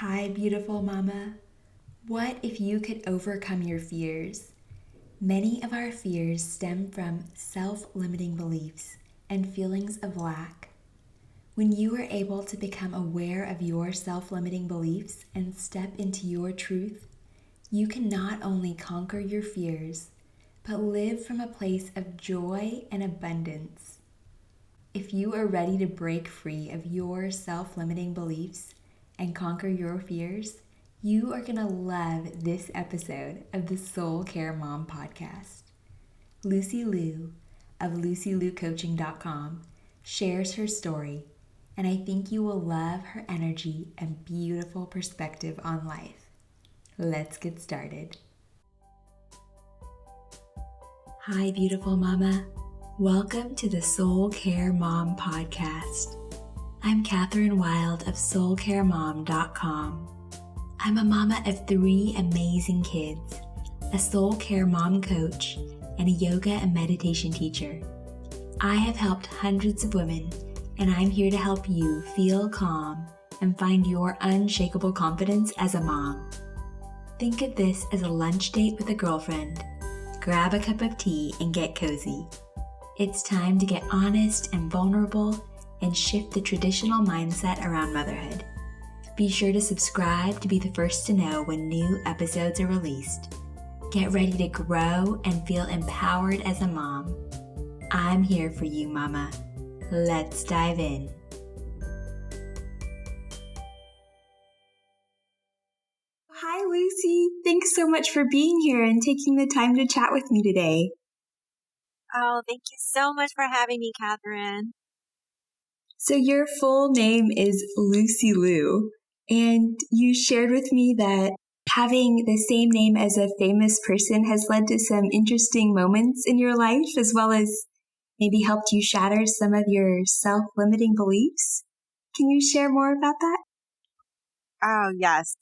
Hi, beautiful mama. What if you could overcome your fears? Many of our fears stem from self-limiting beliefs and feelings of lack. When you are able to become aware of your self-limiting beliefs and step into your truth, you can not only conquer your fears, but live from a place of joy and abundance. If you are ready to break free of your self-limiting beliefs and conquer your fears, you are going to love this episode of the Soul Care Mom podcast. Lucy Liu of LucyLiuCoaching.com shares her story, and I think you will love her energy and beautiful perspective on life. Let's get started. Hi, beautiful mama. Welcome to the Soul Care Mom podcast. I'm Catherine Wild of SoulCareMom.com. I'm a mama of 3 amazing kids, a soul care mom coach, and a yoga and meditation teacher. I have helped hundreds of women, and I'm here to help you feel calm and find your unshakable confidence as a mom. Think of this as a lunch date with a girlfriend. Grab a cup of tea and get cozy. It's time to get honest and vulnerable and shift the traditional mindset around motherhood. Be sure to subscribe to be the first to know when new episodes are released. Get ready to grow and feel empowered as a mom. I'm here for you, mama. Let's dive in. Hi, Lucy. Thanks so much for being here and taking the time to chat with me today. Oh, thank you so much for having me, Catherine. So your full name is Lucy Liu, and you shared with me that having the same name as a famous person has led to some interesting moments in your life, as well as maybe helped you shatter some of your self-limiting beliefs. Can you share more about that? Oh, yes,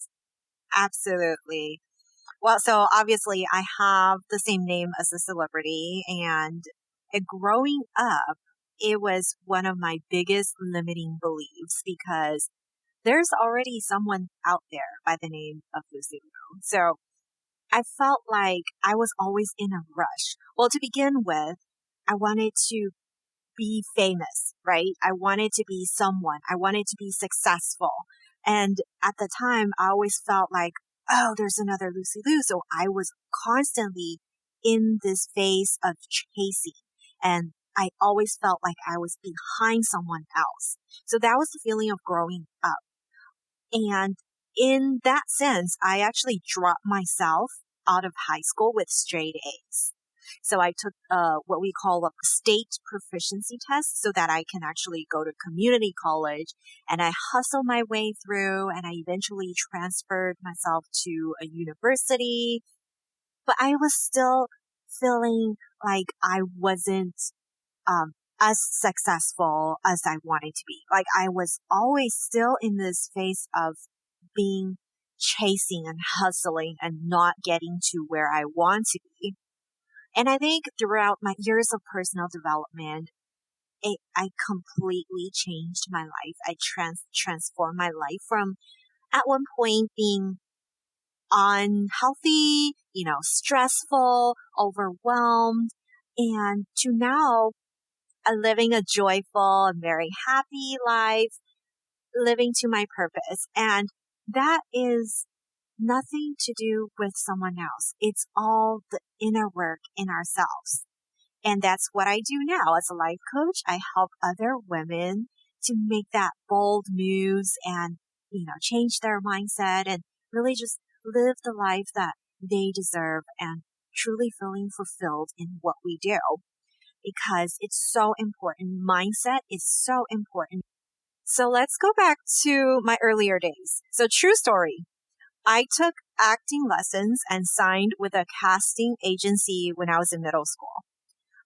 absolutely. Well, so obviously I have the same name as a celebrity, and growing up, it was one of my biggest limiting beliefs because there's already someone out there by the name of Lucy Liu. So I felt like I was always in a rush. Well, to begin with, I wanted to be famous, right? I wanted to be someone. I wanted to be successful. And at the time, I always felt like, oh, there's another Lucy Liu. So I was constantly in this phase of chasing. And I always felt like I was behind someone else. So that was the feeling of growing up. And in that sense, I actually dropped myself out of high school with straight A's. So I took what we call a state proficiency test so that I can actually go to community college. And I hustled my way through, and I eventually transferred myself to a university. But I was still feeling like I wasn't as successful as I wanted to be. Like I was always still in this phase of being chasing and hustling and not getting to where I want to be. And I think throughout my years of personal development, I completely changed my life. I transformed my life from at one point being unhealthy, stressful, overwhelmed, and to now living a joyful and very happy life, living to my purpose. And that is nothing to do with someone else. It's all the inner work in ourselves. And that's what I do now as a life coach. I help other women to make that bold moves and, change their mindset and really just live the life that they deserve and truly feeling fulfilled in what we do. Because it's so important. Mindset is so important. So let's go back to my earlier days. So true story. I took acting lessons and signed with a casting agency when I was in middle school.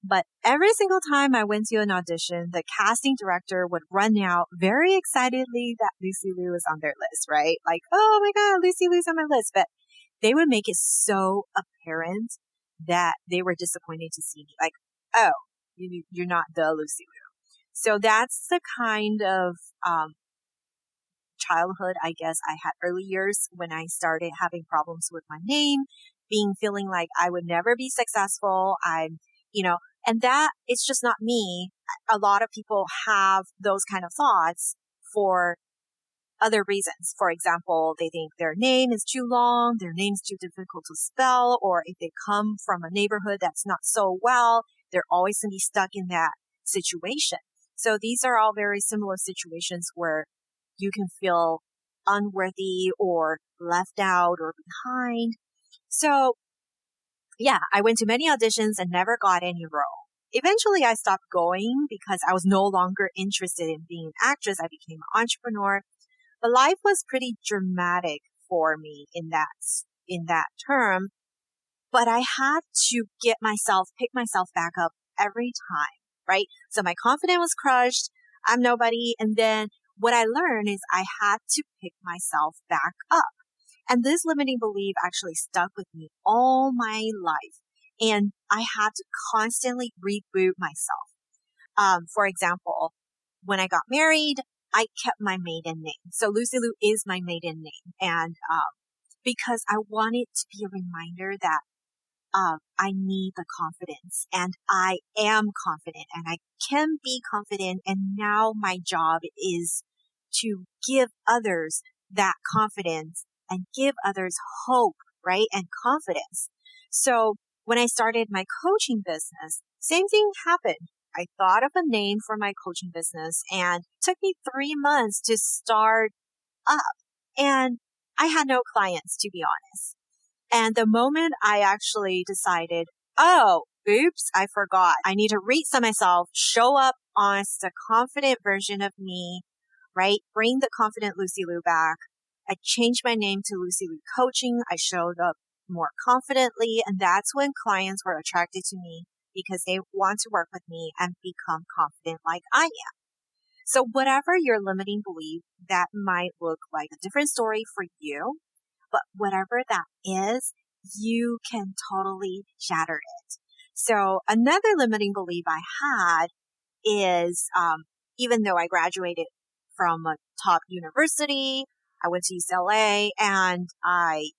But every single time I went to an audition, the casting director would run out very excitedly that Lucy Liu was on their list, right? Like, oh my God, Lucy Liu's on my list. But they would make it so apparent that they were disappointed to see me. Like, oh, you're not the Lucy Liu. So that's the kind of childhood, I guess I had early years when I started having problems with my name, feeling like I would never be successful. And that it's just not me. A lot of people have those kind of thoughts for other reasons. For example, they think their name is too long, their name's too difficult to spell, or if they come from a neighborhood that's not so well, they're always going to be stuck in that situation. So these are all very similar situations where you can feel unworthy or left out or behind. So yeah, I went to many auditions and never got any role. Eventually, I stopped going because I was no longer interested in being an actress. I became an entrepreneur. But life was pretty dramatic for me in that term. But I had to pick myself back up every time, right? So my confidence was crushed. I'm nobody. And then what I learned is I had to pick myself back up. And this limiting belief actually stuck with me all my life. And I had to constantly reboot myself. For example, when I got married, I kept my maiden name. So Lucy Liu is my maiden name. And because I wanted to be a reminder that I need the confidence and I am confident and I can be confident. And now my job is to give others that confidence and give others hope, right? And confidence. So when I started my coaching business, same thing happened. I thought of a name for my coaching business and it took me 3 months to start up. And I had no clients, to be honest. And the moment I actually decided, oh, oops, I forgot. I need to reset myself, show up as the confident version of me, right? Bring the confident Lucy Liu back. I changed my name to Lucy Liu Coaching. I showed up more confidently. And that's when clients were attracted to me because they want to work with me and become confident like I am. So whatever your limiting belief, that might look like a different story for you. But whatever that is, you can totally shatter it. So another limiting belief I had is, even though I graduated from a top university, I went to UCLA and I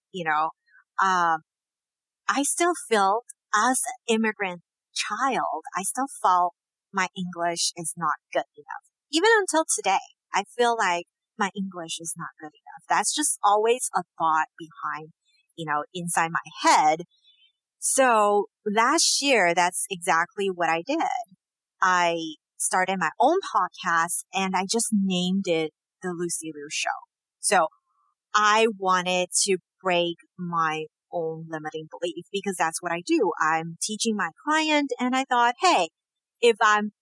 still felt as an immigrant child, I still felt my English is not good enough. Even until today, I feel like my English is not good enough. That's just always a thought behind, inside my head. So last year, that's exactly what I did. I started my own podcast and I just named it The Lucy Liu Show. So I wanted to break my own limiting belief because that's what I do. I'm teaching my client and I thought, hey, if I'm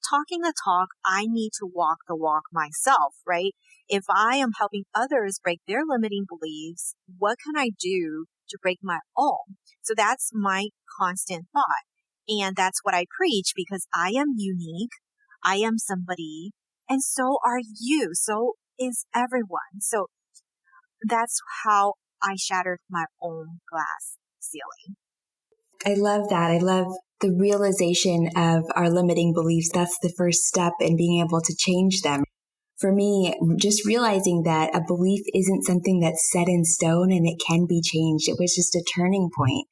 talking the talk, I need to walk the walk myself, right? If I am helping others break their limiting beliefs, what can I do to break my own? So that's my constant thought. And that's what I preach because I am unique. I am somebody and so are you. So is everyone. So that's how I shattered my own glass ceiling. I love that. I love the realization of our limiting beliefs. That's the first step in being able to change them. For me, just realizing that a belief isn't something that's set in stone and it can be changed. It was just a turning point.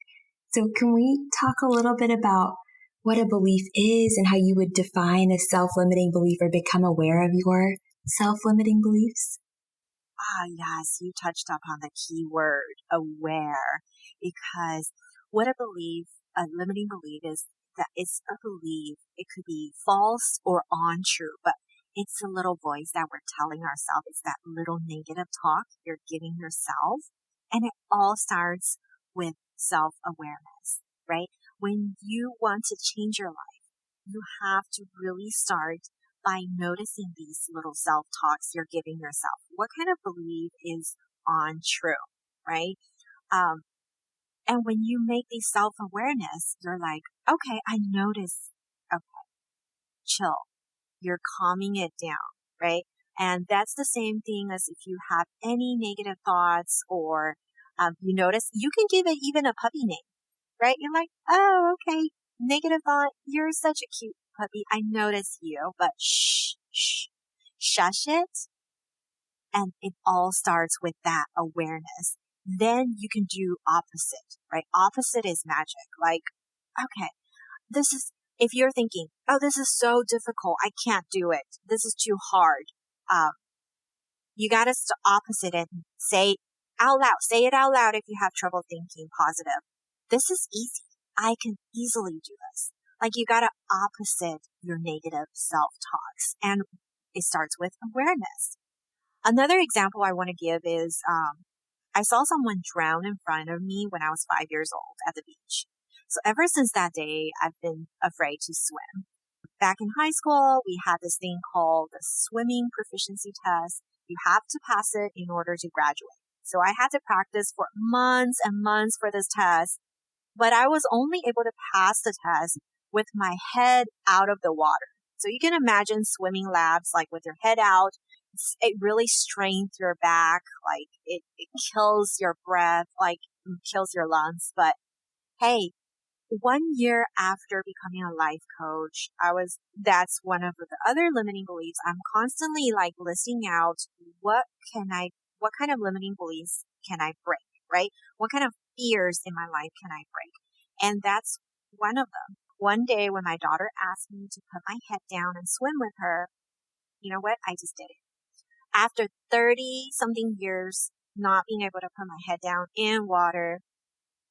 So can we talk a little bit about what a belief is and how you would define a self-limiting belief or become aware of your self-limiting beliefs? Yes, you touched upon the key word, aware, because what a limiting belief is that it's a belief. It could be false or untrue, but it's a little voice that we're telling ourselves. It's that little negative talk you're giving yourself. And it all starts with self-awareness, right? When you want to change your life, you have to really start by noticing these little self-talks you're giving yourself. What kind of belief is untrue, right? And when you make these self-awareness, you're like, okay, I notice. Okay, chill. You're calming it down, right? And that's the same thing as if you have any negative thoughts or you notice, you can give it even a puppy name, right? You're like, oh, okay, negative thought. You're such a cute puppy. I notice you, but shh, shush it. And it all starts with that awareness. Then you can do opposite, right? Opposite is magic. Like, okay, if you're thinking, oh, this is so difficult, I can't do it, this is too hard. You got to opposite it and say it out loud if you have trouble thinking positive. This is easy. I can easily do this. Like, you got to opposite your negative self-talks. And it starts with awareness. Another example I want to give is, I saw someone drown in front of me when I was 5 years old at the beach. So ever since that day, I've been afraid to swim. Back in high school, we had this thing called the swimming proficiency test. You have to pass it in order to graduate. So I had to practice for months and months for this test, but I was only able to pass the test with my head out of the water. So you can imagine swimming laps, like with your head out. It really strains your back, like it kills your breath, like kills your lungs. But hey, 1 year after becoming a life coach, that's one of the other limiting beliefs. I'm constantly like listing out what kind of limiting beliefs can I break, right? What kind of fears in my life can I break? And that's one of them. One day when my daughter asked me to put my head down and swim with her, you know what? I just did it. After 30 something years not being able to put my head down in water,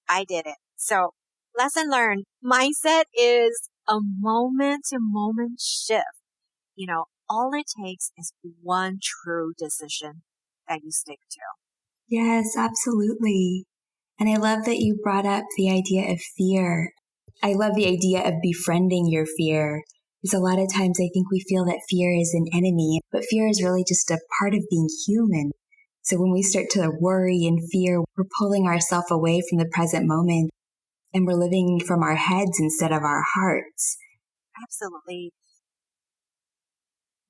I did it. So lesson learned, mindset is a moment to moment shift. All it takes is one true decision that you stick to. Yes, absolutely. And I love that you brought up the idea of fear. I love the idea of befriending your fear. Because a lot of times I think we feel that fear is an enemy, but fear is really just a part of being human. So when we start to worry and fear, we're pulling ourselves away from the present moment and we're living from our heads instead of our hearts. Absolutely.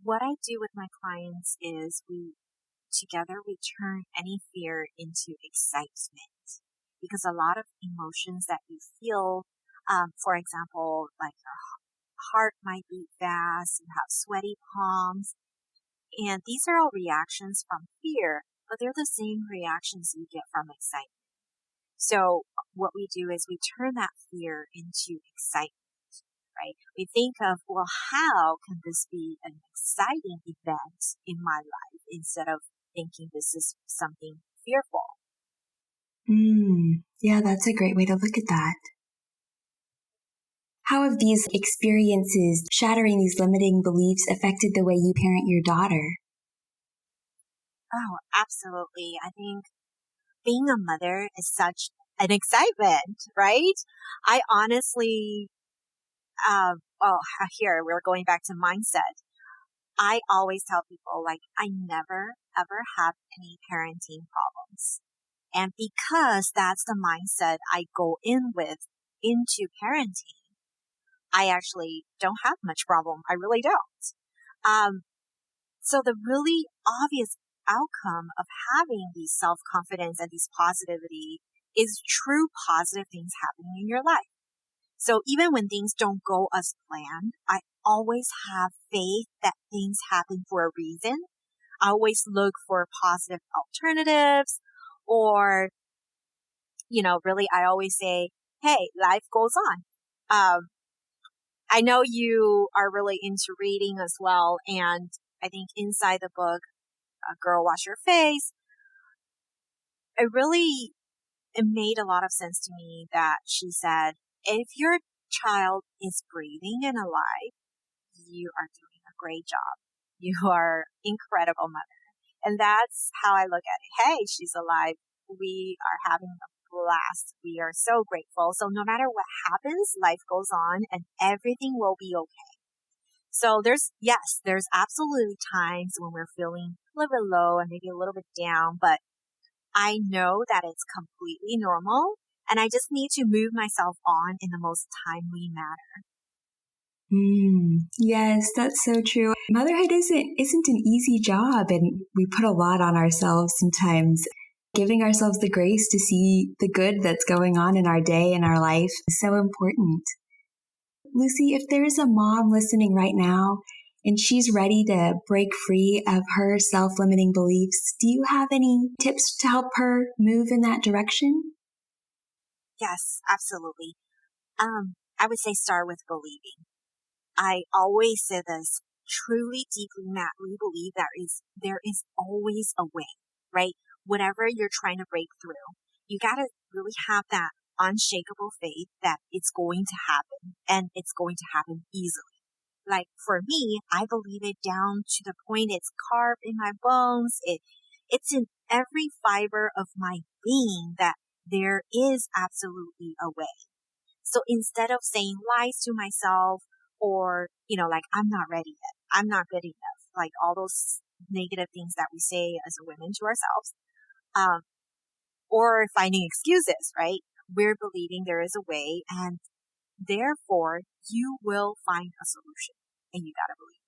What I do with my clients is we turn any fear into excitement, because a lot of emotions that you feel, for example, like your heart might beat fast, you have sweaty palms, and these are all reactions from fear, but they're the same reactions you get from excitement. So what we do is we turn that fear into excitement. Right? We think of, well, how can this be an exciting event in my life, instead of thinking this is something fearful. Yeah, that's a great way to look at that. How have these experiences shattering these limiting beliefs affected the way you parent your daughter? Oh, absolutely. I think being a mother is such an excitement, right? I honestly, here we're going back to mindset. I always tell people, like, I never ever have any parenting problems. And because that's the mindset I go in with into parenting, I actually don't have much problem. I really don't. So the really obvious outcome of having these self-confidence and these positivity is true positive things happening in your life. So even when things don't go as planned, I always have faith that things happen for a reason. I always look for positive alternatives, or, really, I always say, hey, life goes on. I know you are really into reading as well. And I think inside the book, Girl Wash Your Face, it made a lot of sense to me that she said, if your child is breathing and alive, you are doing a great job. You are incredible mother. And that's how I look at it. Hey, she's alive. We are having a blast. We are so grateful. So no matter what happens, life goes on and everything will be okay. So there's absolutely times when we're feeling a little bit low and maybe a little bit down, but I know that it's completely normal and I just need to move myself on in the most timely manner. Yes, that's so true. Motherhood isn't an easy job, and we put a lot on ourselves sometimes. Giving ourselves the grace to see the good that's going on in our day and our life is so important. Lucy, if there's a mom listening right now and she's ready to break free of her self-limiting beliefs. Do you have any tips to help her move in that direction? Yes, absolutely. I would say start with believing. I always say this, truly, deeply, madly believe there is always a way, right? Whatever you're trying to break through, you got to really have that unshakable faith that it's going to happen and it's going to happen easily. Like for me, I believe it down to the point it's carved in my bones. It's in every fiber of my being that there is absolutely a way. So instead of saying lies to myself or, like, I'm not ready yet, I'm not good enough, like all those negative things that we say as women to ourselves, um, or finding excuses, right? We're believing there is a way and therefore you will find a solution and you got to believe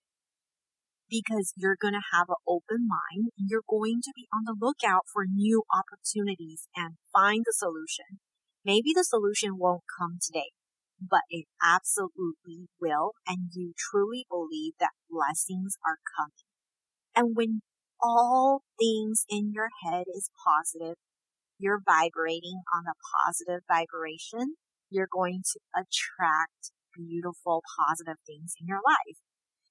because you're going to have an open mind and you're going to be on the lookout for new opportunities and find the solution. Maybe the solution won't come today, but it absolutely will. And you truly believe that blessings are coming. And when all things in your head is positive, you're vibrating on a positive vibration, you're going to attract beautiful, positive things in your life.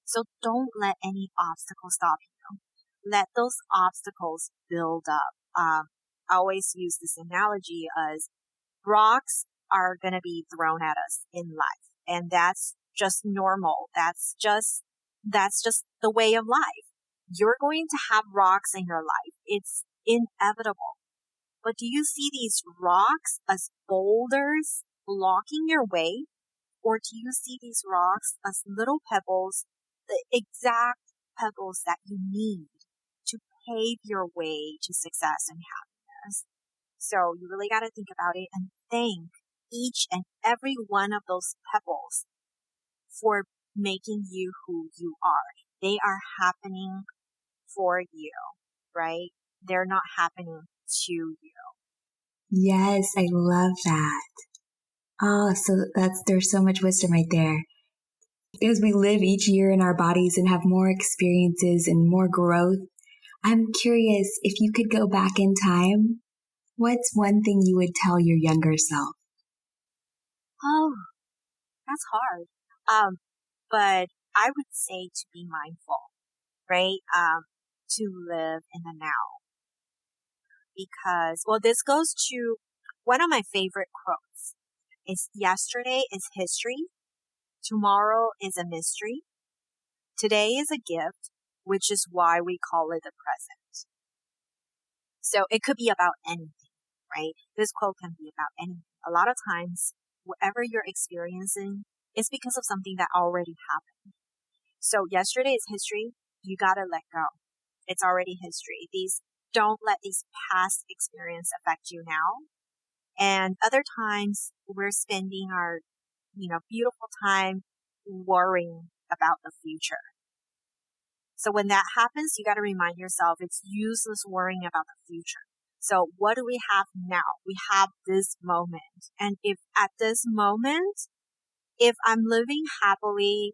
So don't let any obstacle stop you. Let those obstacles build up. I always use this analogy as rocks are going to be thrown at us in life. And that's just normal. That's just the way of life. You're going to have rocks in your life. It's inevitable. But do you see these rocks as boulders blocking your way? Or do you see these rocks as little pebbles, the exact pebbles that you need to pave your way to success and happiness? So you really got to think about it and thank each and every one of those pebbles for making you who you are. They are happening for you, right? They're not happening to you. Yes, I love that. Oh, so there's so much wisdom right there. As we live each year in our bodies and have more experiences and more growth, I'm curious if you could go back in time, what's one thing you would tell your younger self? Oh, that's hard. But I would say to be mindful, right? To live in the now. Because, well, this goes to one of my favorite quotes is yesterday is history. Tomorrow is a mystery. Today is a gift, which is why we call it the present. So it could be about anything, right? This quote can be about anything. A lot of times, whatever you're experiencing is because of something that already happened. So yesterday is history. You gotta let go. It's already history. Don't let these past experience affect you now. And other times we're spending our, beautiful time worrying about the future. So when that happens, you got to remind yourself it's useless worrying about the future. So what do we have now? We have this moment. And if at this moment, if I'm living happily,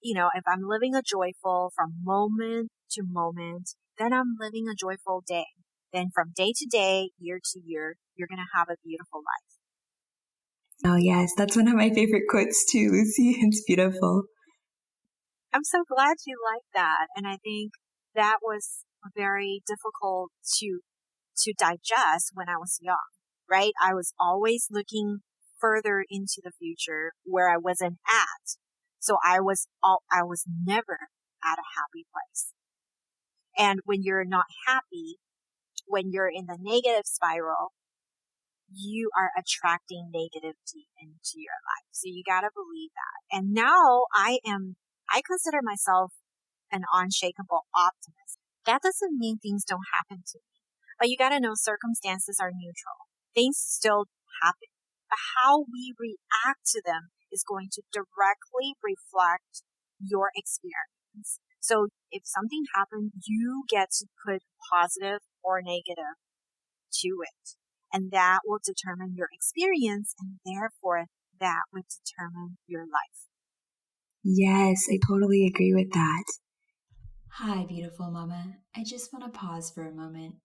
if I'm living a joyful from moment to moment, then I'm living a joyful day. Then from day to day, year to year, you're going to have a beautiful life. Oh, yes, that's one of my favorite quotes too, Lucy. It's beautiful. I'm so glad you like that. And I think that was very difficult to digest when I was young, right? I was always looking further into the future where I wasn't at. So I was never at a happy place. And when you're not happy, when you're in the negative spiral, you are attracting negativity into your life. So you got to believe that. And now I consider myself an unshakable optimist. That doesn't mean things don't happen to me, but you got to know circumstances are neutral. Things still happen, but how we react to them is going to directly reflect your experience. So if something happened, you get to put positive or negative to it. And that will determine your experience, and therefore that would determine your life. Yes, I totally agree with that. Hi, beautiful mama. I just want to pause for a moment.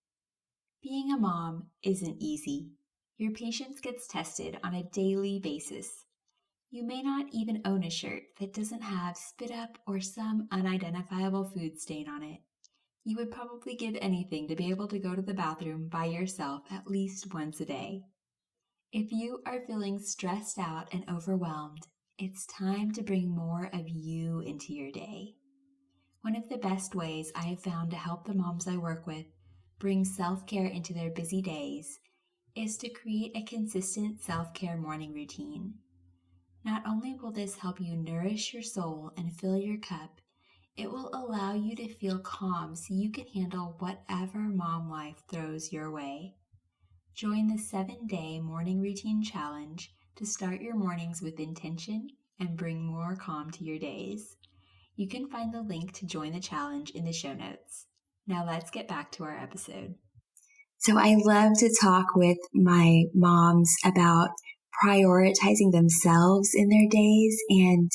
Being a mom isn't easy. Your patience gets tested on a daily basis. You may not even own a shirt that doesn't have spit up or some unidentifiable food stain on it. You would probably give anything to be able to go to the bathroom by yourself at least once a day. If you are feeling stressed out and overwhelmed, it's time to bring more of you into your day. One of the best ways I have found to help the moms I work with bring self-care into their busy days is to create a consistent self-care morning routine. Not only will this help you nourish your soul and fill your cup, it will allow you to feel calm so you can handle whatever mom life throws your way. Join the 7-day morning routine challenge to start your mornings with intention and bring more calm to your days. You can find the link to join the challenge in the show notes. Now let's get back to our episode. So I love to talk with my moms about prioritizing themselves in their days and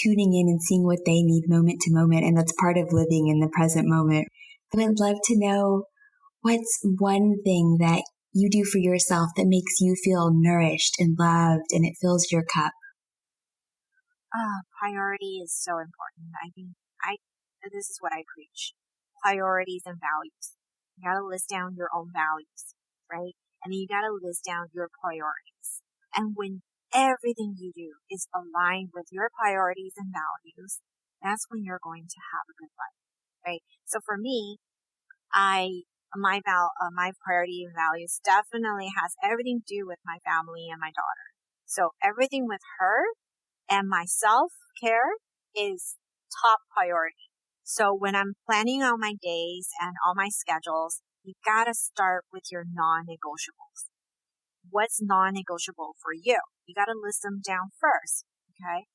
tuning in and seeing what they need moment to moment. And that's part of living in the present moment. I would love to know, what's one thing that you do for yourself that makes you feel nourished and loved and it fills your cup? Priority is so important. I think this is what I preach. Priorities and values. You gotta list down your own values, right? And then you gotta list down your priorities. And when everything you do is aligned with your priorities and values, that's when you're going to have a good life, right? So for me, my priority and values definitely has everything to do with my family and my daughter. So everything with her and my self-care is top priority. So when I'm planning out my days and all my schedules, you gotta start with your non-negotiables. What's non-negotiable for you? You gotta list them down first, okay?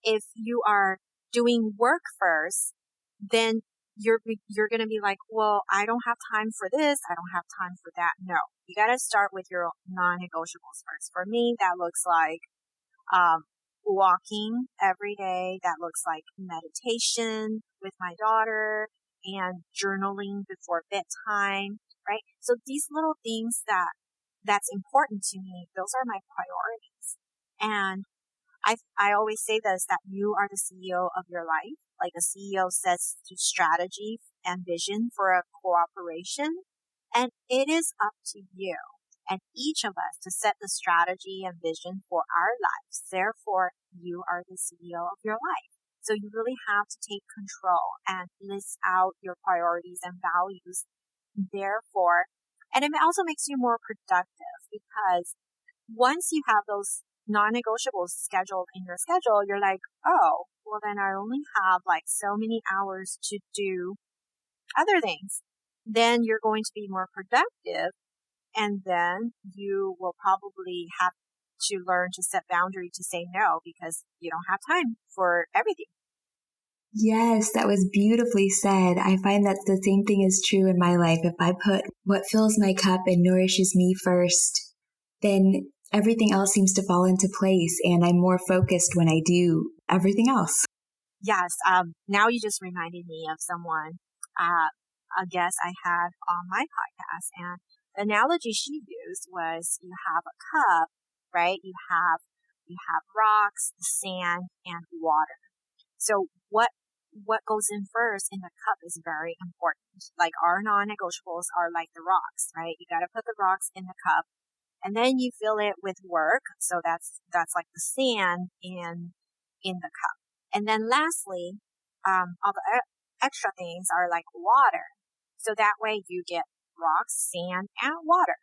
If you are doing work first, then you're going to be like, well, I don't have time for this. I don't have time for that. No, you got to start with your non-negotiables first. For me, that looks like, walking every day. That looks like meditation with my daughter and journaling before bedtime, right? So these little things that's important to me, those are my priorities. And I always say this, that you are the CEO of your life. Like a CEO sets the strategy and vision for a cooperation, and it is up to you and each of us to set the strategy and vision for our lives. Therefore, you are the CEO of your life. So you really have to take control and list out your priorities and values. Therefore, and it also makes you more productive, because once you have those non-negotiables scheduled in your schedule, you're like, oh, well then I only have like so many hours to do other things. Then you're going to be more productive, and then you will probably have to learn to set boundary to say no, because you don't have time for everything. Yes, that was beautifully said. I find that the same thing is true in my life. If I put what fills my cup and nourishes me first, then everything else seems to fall into place, and I'm more focused when I do everything else. Yes. Now you just reminded me of someone, a guest I had on my podcast, and the analogy she used was, you have a cup, right? You have rocks, sand, and water. So what goes in first in the cup is very important. Like our non-negotiables are like the rocks, right? You got to put the rocks in the cup, and then you fill it with work. So that's like the sand in the cup. And then lastly, all the extra things are like water. So that way you get rocks, sand, and water.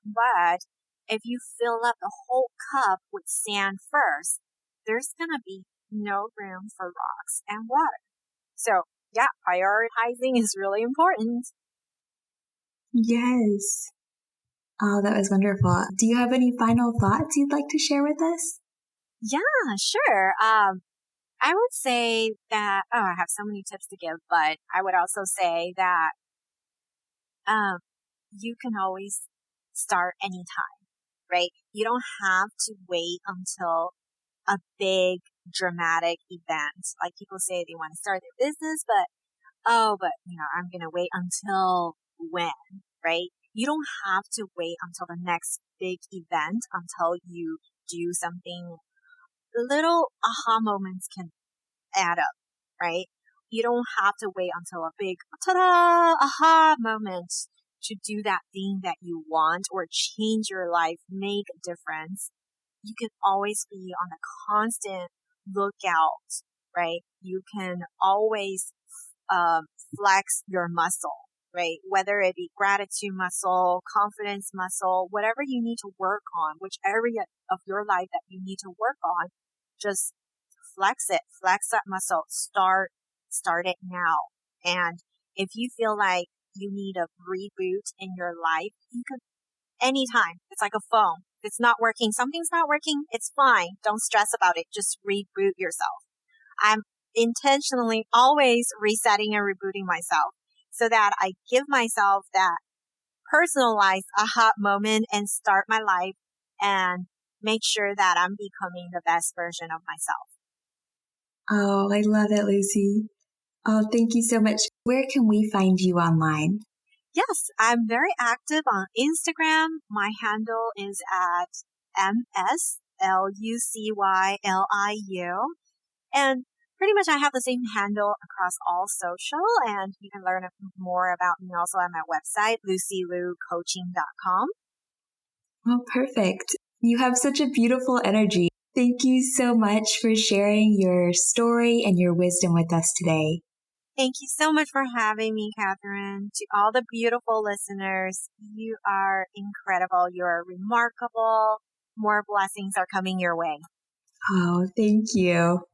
But if you fill up the whole cup with sand first, there's going to be no room for rocks and water. So yeah, prioritizing is really important. Yes. Oh, that was wonderful. Do you have any final thoughts you'd like to share with us? Yeah, sure. I would say that, I have so many tips to give, but I would also say that, you can always start anytime, right? You don't have to wait until a big dramatic event. Like people say they want to start their business, but I'm going to wait until when, right? You don't have to wait until the next big event until you do something. Little aha moments can add up, right? You don't have to wait until a big ta-da aha moment to do that thing that you want or change your life, make a difference. You can always be on a constant lookout, right? You can always flex your muscle, right? Whether it be gratitude muscle, confidence muscle, whatever you need to work on, which area of your life that you need to work on, just flex it, flex that muscle, start it now. And if you feel like you need a reboot in your life, you can anytime. It's like a phone. If it's not working, something's not working, it's fine. Don't stress about it. Just reboot yourself. I'm intentionally always resetting and rebooting myself so that I give myself that personalized aha moment and start my life and make sure that I'm becoming the best version of myself. Oh, I love it, Lucy. Oh, thank you so much. Where can we find you online? Yes, I'm very active on Instagram. My handle is at MSLUCYLIU. And pretty much I have the same handle across all social. And you can learn more about me also at my website, lucylucoaching.com. Oh, perfect. You have such a beautiful energy. Thank you so much for sharing your story and your wisdom with us today. Thank you so much for having me, Catherine. To all the beautiful listeners, you are incredible. You are remarkable. More blessings are coming your way. Oh, thank you.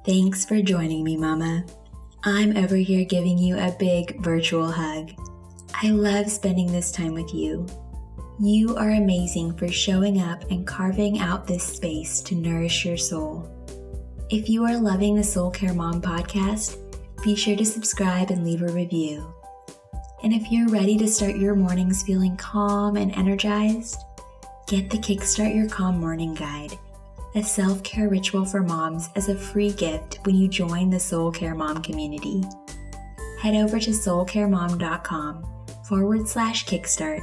Thanks for joining me, Mama. I'm over here giving you a big virtual hug. I love spending this time with you. You are amazing for showing up and carving out this space to nourish your soul. If you are loving the Soul Care Mom podcast, be sure to subscribe and leave a review. And if you're ready to start your mornings feeling calm and energized, get the Kickstart Your Calm Morning Guide, a self-care ritual for moms, as a free gift when you join the Soul Care Mom community. Head over to soulcaremom.com/Kickstart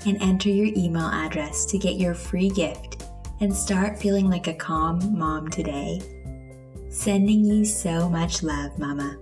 and enter your email address to get your free gift and start feeling like a calm mom today. Sending you so much love, Mama.